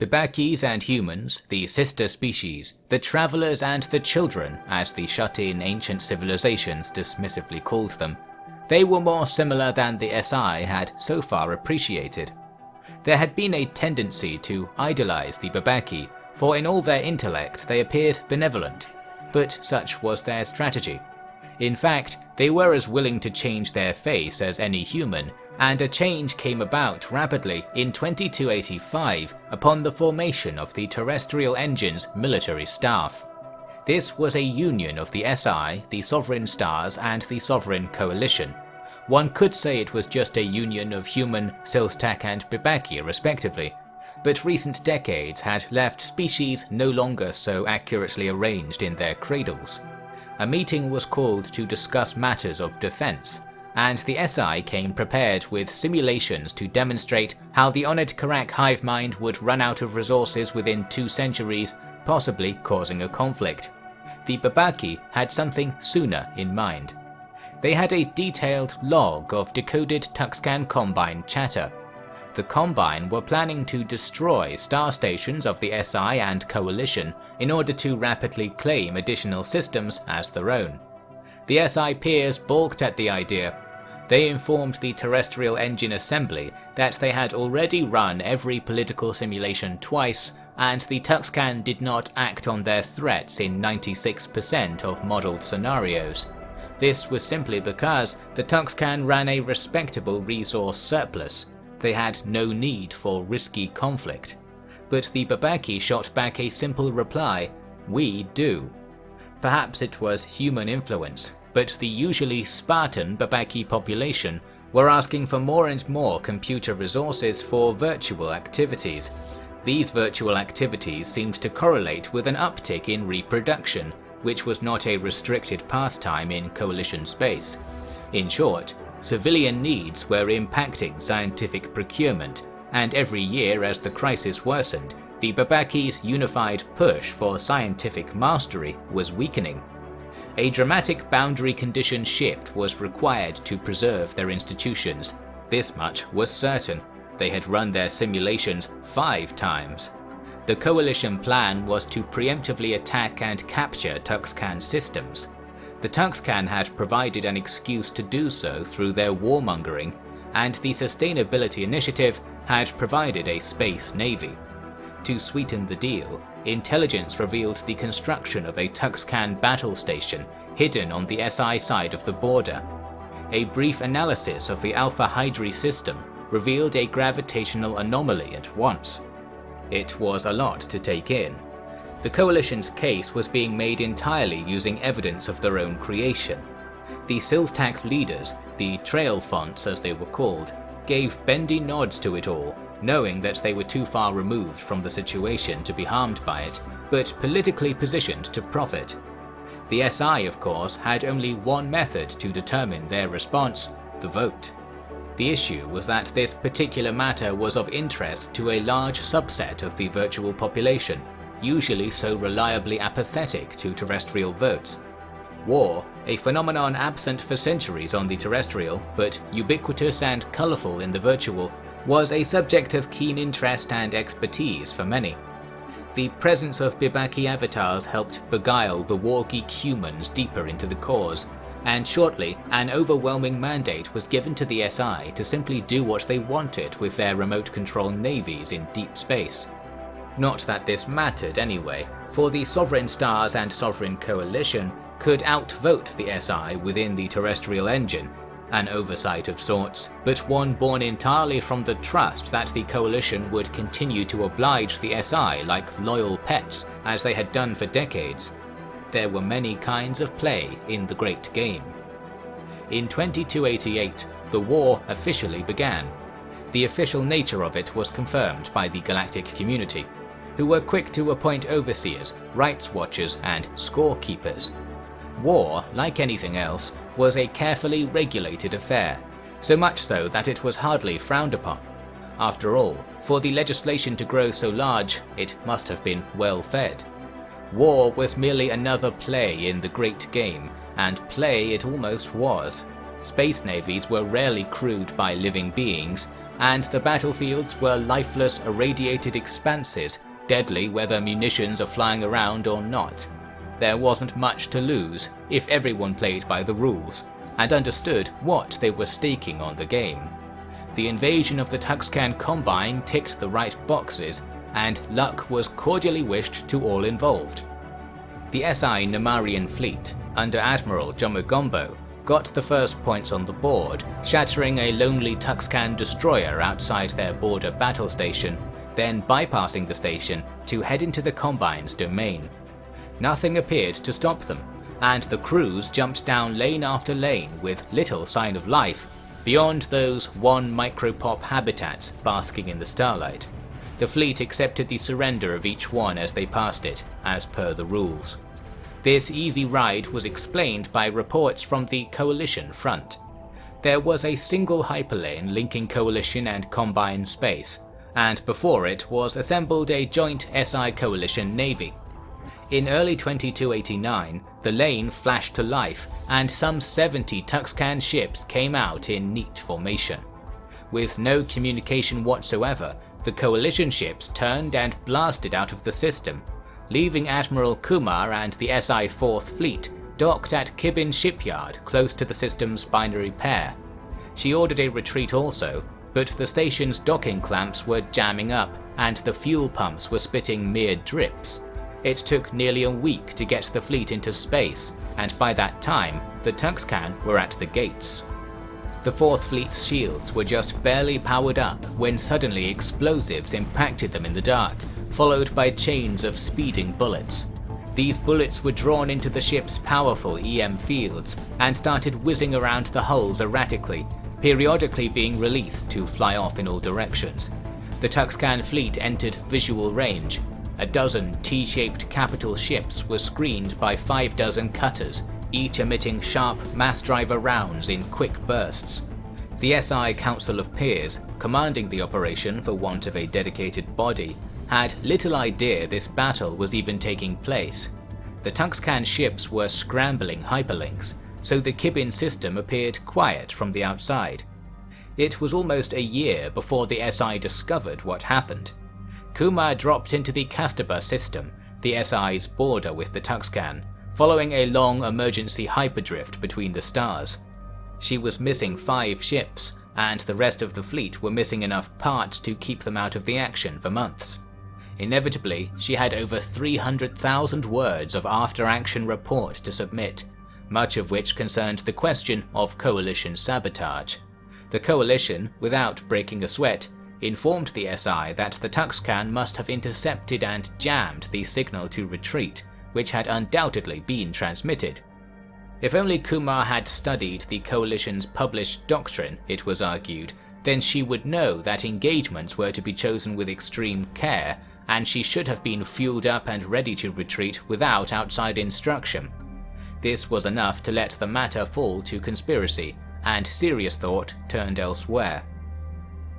Bibakis and humans, the sister species, the travelers and the children, as the shut-in ancient civilizations dismissively called them, they were more similar than the SI had so far appreciated. There had been a tendency to idolize the Bibaki, for in all their intellect they appeared benevolent, but such was their strategy. In fact, they were as willing to change their face as any human, and a change came about rapidly in 2285 upon the formation of the Terrestrial Engine's military staff. This was a union of the SI, the Sovereign Stars, and the Sovereign Coalition. One could say it was just a union of human, Silstak and Bibaki respectively, but recent decades had left species no longer so accurately arranged in their cradles. A meeting was called to discuss matters of defense, and the SI came prepared with simulations to demonstrate how the Honored Karak hive mind would run out of resources within 2 centuries, possibly causing a conflict. The Bibaki had something sooner in mind. They had a detailed log of decoded Tuxcan Combine chatter. The Combine were planning to destroy star stations of the SI and Coalition in order to rapidly claim additional systems as their own. The SI peers balked at the idea. They informed the Terrestrial Engine Assembly that they had already run every political simulation twice, and the Tuxcan did not act on their threats in 96% of modelled scenarios. This was simply because the Tuxcan ran a respectable resource surplus. They had no need for risky conflict. But the Bibaki shot back a simple reply: "We do." Perhaps it was human influence, but the usually Spartan Bibaki population were asking for more and more computer resources for virtual activities. These virtual activities seemed to correlate with an uptick in reproduction, which was not a restricted pastime in Coalition space. In short, civilian needs were impacting scientific procurement, and every year as the crisis worsened, the Bibaki's unified push for scientific mastery was weakening. A dramatic boundary condition shift was required to preserve their institutions. This much was certain. They had run their simulations 5 times. The Coalition plan was to preemptively attack and capture Tuxcan systems. The Tuxcan had provided an excuse to do so through their warmongering, and the Sustainability Initiative had provided a space navy. To sweeten the deal, intelligence revealed the construction of a Tuxcan battle station hidden on the SI side of the border. A brief analysis of the Alpha Hydri system revealed a gravitational anomaly at once. It was a lot to take in. The Coalition's case was being made entirely using evidence of their own creation. The Silstak leaders, the Trail Fonts as they were called, gave bendy nods to it all, knowing that they were too far removed from the situation to be harmed by it, but politically positioned to profit. The SI, of course, had only one method to determine their response: the vote. The issue was that this particular matter was of interest to a large subset of the virtual population, usually so reliably apathetic to terrestrial votes. War, a phenomenon absent for centuries on the terrestrial, but ubiquitous and colourful in the virtual, was a subject of keen interest and expertise for many. The presence of Bibaki avatars helped beguile the war-geek humans deeper into the cause, and shortly an overwhelming mandate was given to the SI to simply do what they wanted with their remote-control navies in deep space. Not that this mattered anyway, for the Sovereign Stars and Sovereign Coalition could outvote the SI within the Terrestrial Engine, an oversight of sorts, but one born entirely from the trust that the Coalition would continue to oblige the SI like loyal pets as they had done for decades. There were many kinds of play in the Great Game. In 2288, the war officially began. The official nature of it was confirmed by the galactic community, who were quick to appoint overseers, rights watchers, and scorekeepers. War, like anything else, was a carefully regulated affair, so much so that it was hardly frowned upon. After all, for the legislation to grow so large, it must have been well fed. War was merely another play in the Great Game, and play it almost was. Space navies were rarely crewed by living beings, and the battlefields were lifeless, irradiated expanses, deadly whether munitions are flying around or not. There wasn't much to lose if everyone played by the rules, and understood what they were staking on the game. The invasion of the Tuxcan Combine ticked the right boxes, and luck was cordially wished to all involved. The SI Nemarian fleet, under Admiral Jomogombo, got the first points on the board, shattering a lonely Tuxcan destroyer outside their border battle station, then bypassing the station to head into the Combine's domain. Nothing appeared to stop them, and the crews jumped down lane after lane with little sign of life, beyond those 1 micropop habitats basking in the starlight. The fleet accepted the surrender of each one as they passed it, as per the rules. This easy ride was explained by reports from the Coalition front. There was a single hyperlane linking Coalition and Combine space, and before it was assembled a joint SI Coalition navy. In early 2289, the lane flashed to life, and some 70 Tuxcan ships came out in neat formation. With no communication whatsoever, the Coalition ships turned and blasted out of the system, leaving Admiral Kumar and the SI 4th Fleet docked at Kibin shipyard close to the system's binary pair. She ordered a retreat also, but the station's docking clamps were jamming up and the fuel pumps were spitting mere drips. It took nearly a week to get the fleet into space, and by that time, the Tuxcan were at the gates. The 4th Fleet's shields were just barely powered up when suddenly explosives impacted them in the dark, followed by chains of speeding bullets. These bullets were drawn into the ship's powerful EM fields and started whizzing around the hulls erratically, periodically being released to fly off in all directions. The Tuxcan fleet entered visual range. A dozen T-shaped capital ships were screened by 5 dozen cutters, each emitting sharp mass driver rounds in quick bursts. The SI Council of Peers, commanding the operation for want of a dedicated body, had little idea this battle was even taking place. The Tuxcan ships were scrambling hyperlinks, so the Kibin system appeared quiet from the outside. It was almost a year before the SI discovered what happened. Kumar dropped into the Castaba system, the SI's border with the Tuxcan, following a long emergency hyperdrift between the stars. She was missing 5 ships, and the rest of the fleet were missing enough parts to keep them out of the action for months. Inevitably, she had over 300,000 words of after-action report to submit, much of which concerned the question of Coalition sabotage. The Coalition, without breaking a sweat, informed the SI that the Tuxcan must have intercepted and jammed the signal to retreat, which had undoubtedly been transmitted. If only Kumar had studied the Coalition's published doctrine, it was argued, then she would know that engagements were to be chosen with extreme care, and she should have been fueled up and ready to retreat without outside instruction. This was enough to let the matter fall to conspiracy, and serious thought turned elsewhere.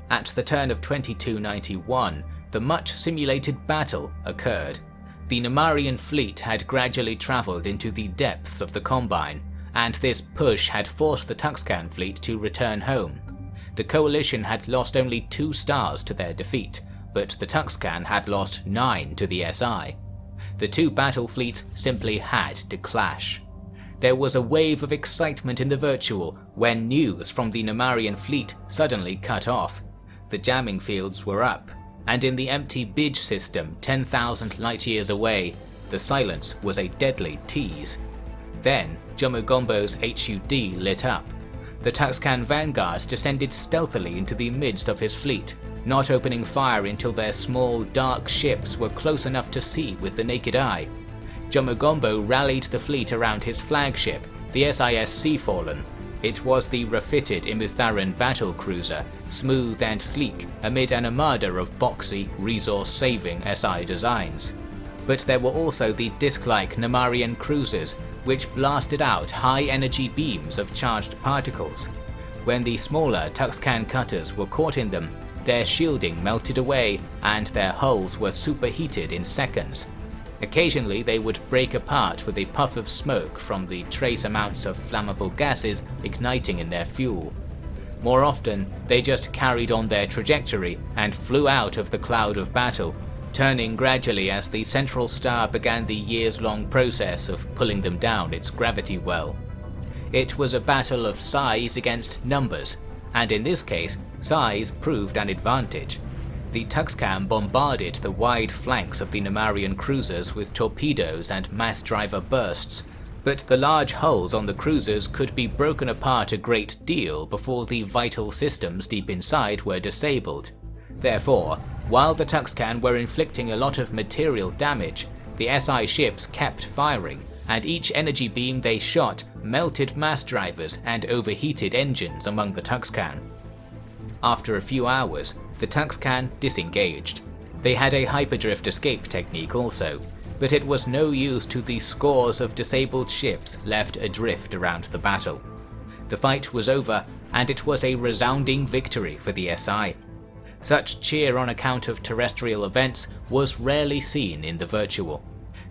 At the turn of 2291, the much simulated battle occurred. The Nemarian fleet had gradually travelled into the depths of the Combine, and this push had forced the Tuxcan fleet to return home. The Coalition had lost only 2 stars to their defeat, but the Tuxcan had lost 9 to the SI. The 2 battle fleets simply had to clash. There was a wave of excitement in the virtual when news from the Nemarian fleet suddenly cut off. The jamming fields were up, and in the empty Bidge system 10,000 light-years away, the silence was a deadly tease. Then, Jomogombo's HUD lit up. The Tuxcan vanguard descended stealthily into the midst of his fleet, not opening fire until their small, dark ships were close enough to see with the naked eye. Jomogombo rallied the fleet around his flagship, the SIS Seafallen. It was the refitted Imutharan battle cruiser, smooth and sleek amid an armada of boxy, resource-saving SI designs. But there were also the disc-like Nemarian cruisers, which blasted out high-energy beams of charged particles. When the smaller Tuxcan cutters were caught in them, their shielding melted away and their hulls were superheated in seconds. Occasionally they would break apart with a puff of smoke from the trace amounts of flammable gases igniting in their fuel. More often, they just carried on their trajectory and flew out of the cloud of battle, turning gradually as the central star began the years-long process of pulling them down its gravity well. It was a battle of size against numbers, and in this case, size proved an advantage. The Tuxcan bombarded the wide flanks of the Numarian cruisers with torpedoes and mass driver bursts, but the large hulls on the cruisers could be broken apart a great deal before the vital systems deep inside were disabled. Therefore, while the Tuxcan were inflicting a lot of material damage, the SI ships kept firing, and each energy beam they shot melted mass drivers and overheated engines among the Tuxcan. After a few hours, the Tuxcan disengaged. They had a hyperdrift escape technique also, but it was no use to the scores of disabled ships left adrift around the battle. The fight was over, and it was a resounding victory for the SI. Such cheer on account of terrestrial events was rarely seen in the virtual.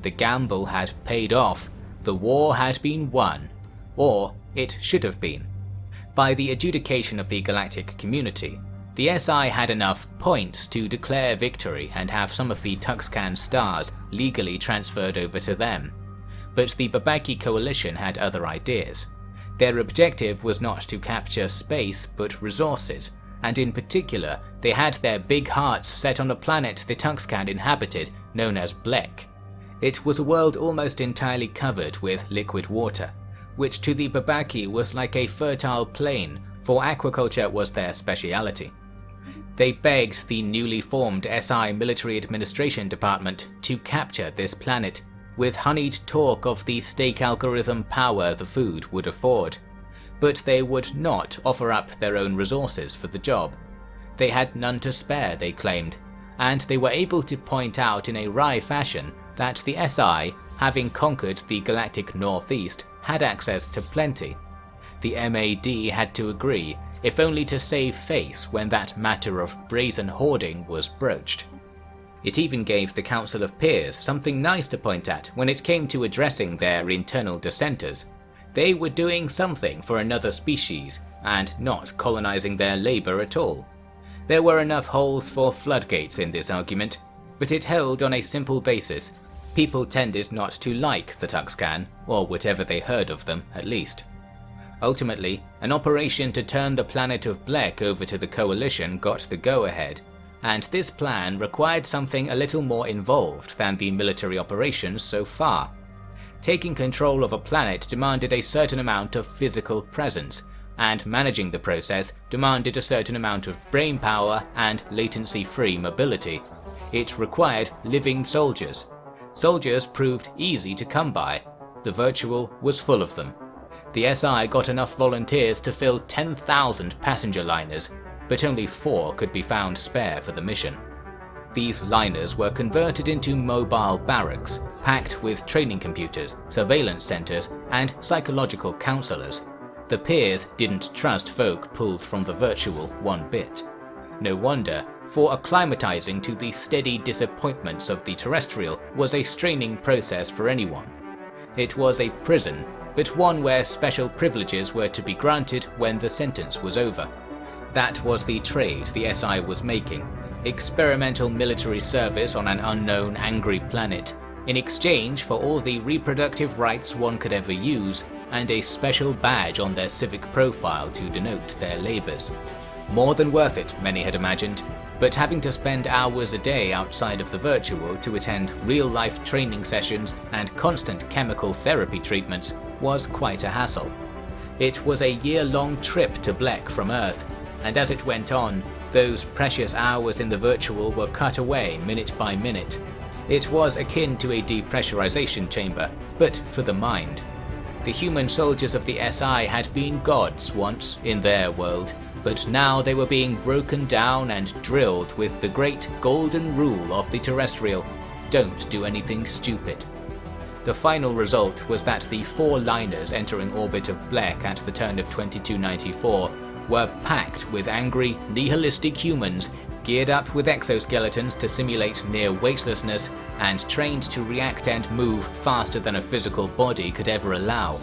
The gamble had paid off, the war had been won, or it should have been. By the adjudication of the galactic community, the SI had enough points to declare victory and have some of the Tuxcan stars legally transferred over to them. But the Babaki coalition had other ideas. Their objective was not to capture space but resources, and in particular they had their big hearts set on a planet the Tuxcan inhabited known as Blek. It was a world almost entirely covered with liquid water, which to the Babaki was like a fertile plain, for aquaculture was their speciality. They begged the newly formed SI Military Administration Department to capture this planet, with honeyed talk of the stake algorithm power the food would afford. But they would not offer up their own resources for the job. They had none to spare, they claimed, and they were able to point out in a wry fashion that the SI, having conquered the galactic northeast, had access to plenty. The MAD had to agree, if only to save face when that matter of brazen hoarding was broached. It even gave the Council of Peers something nice to point at when it came to addressing their internal dissenters. They were doing something for another species, and not colonizing their labor at all. There were enough holes for floodgates in this argument, but it held on a simple basis. People tended not to like the Tuxcan, or whatever they heard of them, at least. Ultimately, an operation to turn the planet of Blek over to the Coalition got the go-ahead, and this plan required something a little more involved than the military operations so far. Taking control of a planet demanded a certain amount of physical presence, and managing the process demanded a certain amount of brainpower and latency-free mobility. It required living soldiers. Soldiers proved easy to come by. The virtual was full of them. The SI got enough volunteers to fill 10,000 passenger liners, but only 4 could be found spare for the mission. These liners were converted into mobile barracks, packed with training computers, surveillance centers, and psychological counselors. The peers didn't trust folk pulled from the virtual one bit. No wonder, for acclimatizing to the steady disappointments of the terrestrial was a straining process for anyone. It was a prison, but one where special privileges were to be granted when the sentence was over. That was the trade the SI was making: experimental military service on an unknown angry planet, in exchange for all the reproductive rights one could ever use, and a special badge on their civic profile to denote their labours. More than worth it, many had imagined, but having to spend hours a day outside of the virtual to attend real-life training sessions and constant chemical therapy treatments was quite a hassle. It was a year-long trip to Blek from Earth, and as it went on, those precious hours in the virtual were cut away minute by minute. It was akin to a depressurization chamber, but for the mind. The human soldiers of the SI had been gods once in their world, but now they were being broken down and drilled with the great golden rule of the terrestrial: don't do anything stupid. The final result was that the 4 liners entering orbit of Blek at the turn of 2294 were packed with angry, nihilistic humans, geared up with exoskeletons to simulate near weightlessness, and trained to react and move faster than a physical body could ever allow.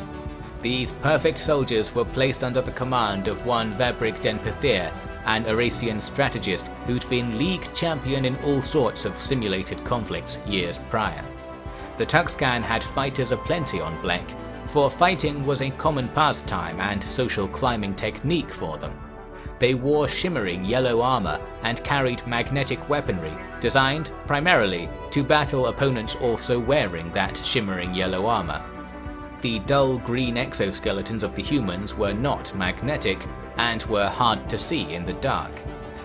These perfect soldiers were placed under the command of one Vabrik den Pathir, an Eurasian strategist who'd been league champion in all sorts of simulated conflicts years prior. The Tuxcan had fighters aplenty on Blek, for fighting was a common pastime and social climbing technique for them. They wore shimmering yellow armor and carried magnetic weaponry, designed, primarily, to battle opponents also wearing that shimmering yellow armor. The dull green exoskeletons of the humans were not magnetic, and were hard to see in the dark.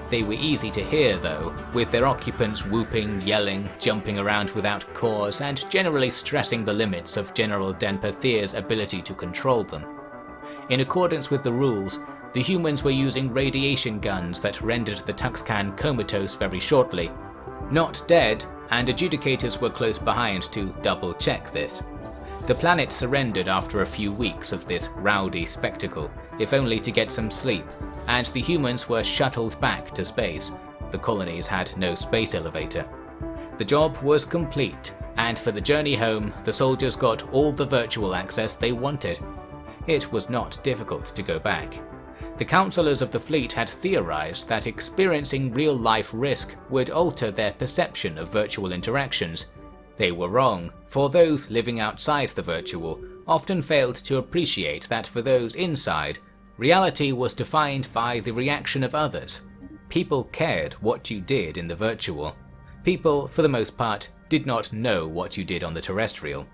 They were easy to hear though, with their occupants whooping, yelling, jumping around without cause, and generally stressing the limits of General den Pathir's ability to control them. In accordance with the rules, the humans were using radiation guns that rendered the Tuxcan comatose very shortly. Not dead, and adjudicators were close behind to double-check this. The planet surrendered after a few weeks of this rowdy spectacle, if only to get some sleep, and the humans were shuttled back to space. The colonies had no space elevator. The job was complete, and for the journey home, the soldiers got all the virtual access they wanted. It was not difficult to go back. The councillors of the fleet had theorized that experiencing real-life risk would alter their perception of virtual interactions. They were wrong, for those living outside the virtual often failed to appreciate that for those inside, reality was defined by the reaction of others. People cared what you did in the virtual. People, for the most part, did not know what you did on the terrestrial.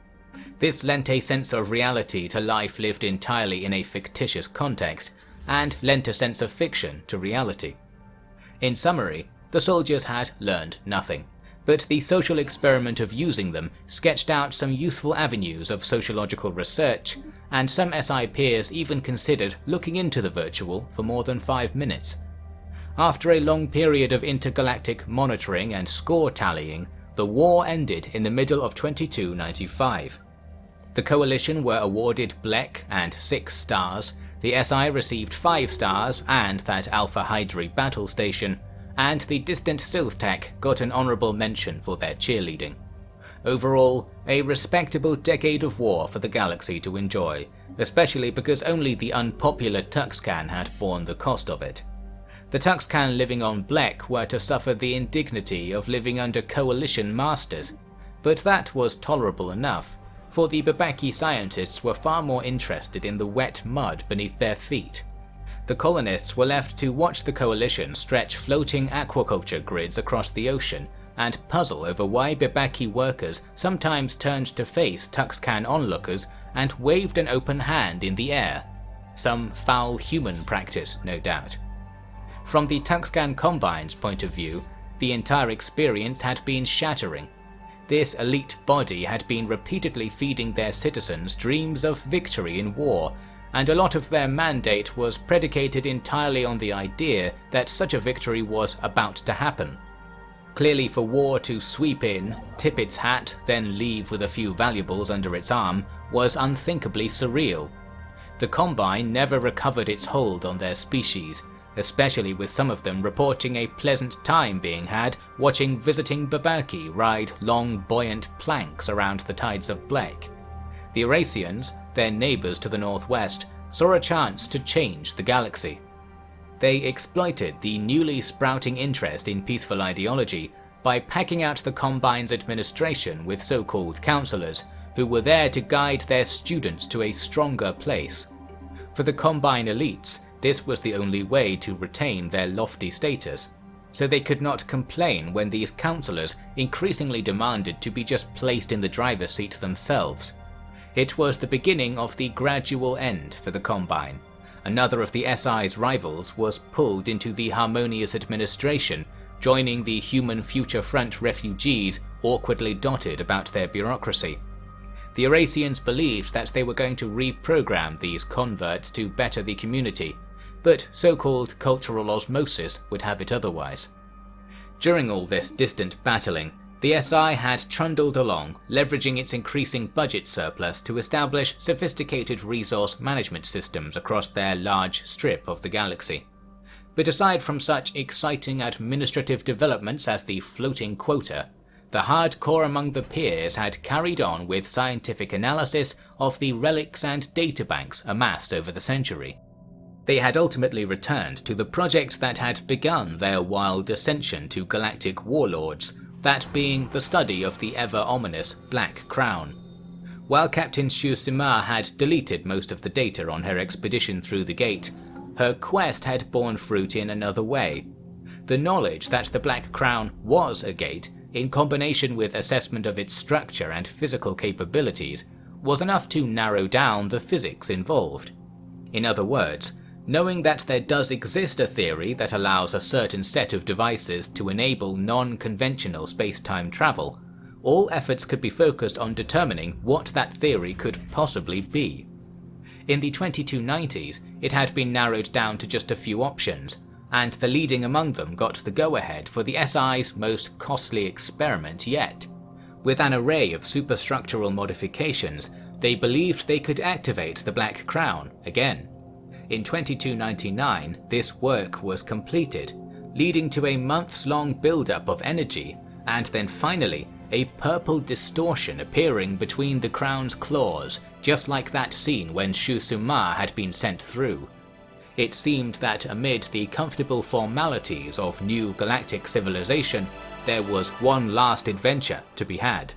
This lent a sense of reality to life lived entirely in a fictitious context, and lent a sense of fiction to reality. In summary, the soldiers had learned nothing, but the social experiment of using them sketched out some useful avenues of sociological research, and some SI peers even considered looking into the virtual for more than 5 minutes. After a long period of intergalactic monitoring and score tallying, the war ended in the middle of 2295. The Coalition were awarded Blek and 6 stars, the SI received 5 stars and that Alpha Hydri battle station, and the distant Silstak got an honourable mention for their cheerleading. Overall, a respectable decade of war for the galaxy to enjoy, especially because only the unpopular Tuxcan had borne the cost of it. The Tuxcan living on Blek were to suffer the indignity of living under Coalition masters, but that was tolerable enough, for the Babaki scientists were far more interested in the wet mud beneath their feet. The colonists were left to watch the Coalition stretch floating aquaculture grids across the ocean and puzzle over why Babaki workers sometimes turned to face Tuxcan onlookers and waved an open hand in the air. Some foul human practice, no doubt. From the Tuxcan Combine's point of view, the entire experience had been shattering. This elite body had been repeatedly feeding their citizens dreams of victory in war, and a lot of their mandate was predicated entirely on the idea that such a victory was about to happen. Clearly, for war to sweep in, tip its hat, then leave with a few valuables under its arm was unthinkably surreal. The Combine never recovered its hold on their species, especially with some of them reporting a pleasant time being had watching visiting Babaki ride long buoyant planks around the tides of Blek. The Eurasians, their neighbours to the northwest, saw a chance to change the galaxy. They exploited the newly sprouting interest in peaceful ideology by packing out the Combine's administration with so-called councillors, who were there to guide their students to a stronger place. For the Combine elites, this was the only way to retain their lofty status, so they could not complain when these councillors increasingly demanded to be just placed in the driver's seat themselves. It was the beginning of the gradual end for the Combine. Another of the SI's rivals was pulled into the Harmonious Administration, joining the Human Future Front refugees awkwardly dotted about their bureaucracy. The Eurasians believed that they were going to reprogram these converts to better the community, but so-called cultural osmosis would have it otherwise. During all this distant battling, the SI had trundled along, leveraging its increasing budget surplus to establish sophisticated resource management systems across their large strip of the galaxy. But aside from such exciting administrative developments as the floating quota, the hardcore among the peers had carried on with scientific analysis of the relics and databanks amassed over the century. They had ultimately returned to the project that had begun their wild ascension to galactic warlords, that being the study of the ever-ominous Black Crown. While Captain Shu Sima had deleted most of the data on her expedition through the gate, her quest had borne fruit in another way. The knowledge that the Black Crown was a gate, in combination with assessment of its structure and physical capabilities, was enough to narrow down the physics involved. In other words, knowing that there does exist a theory that allows a certain set of devices to enable non-conventional space-time travel, all efforts could be focused on determining what that theory could possibly be. In the 2290s, it had been narrowed down to just a few options, and the leading among them got the go-ahead for the SI's most costly experiment yet. With an array of superstructural modifications, they believed they could activate the Black Crown again. In 2299, this work was completed, leading to a months-long build-up of energy, and then finally, a purple distortion appearing between the Crown's claws, just like that scene when Shu Sima had been sent through. It seemed that amid the comfortable formalities of new galactic civilization, there was one last adventure to be had.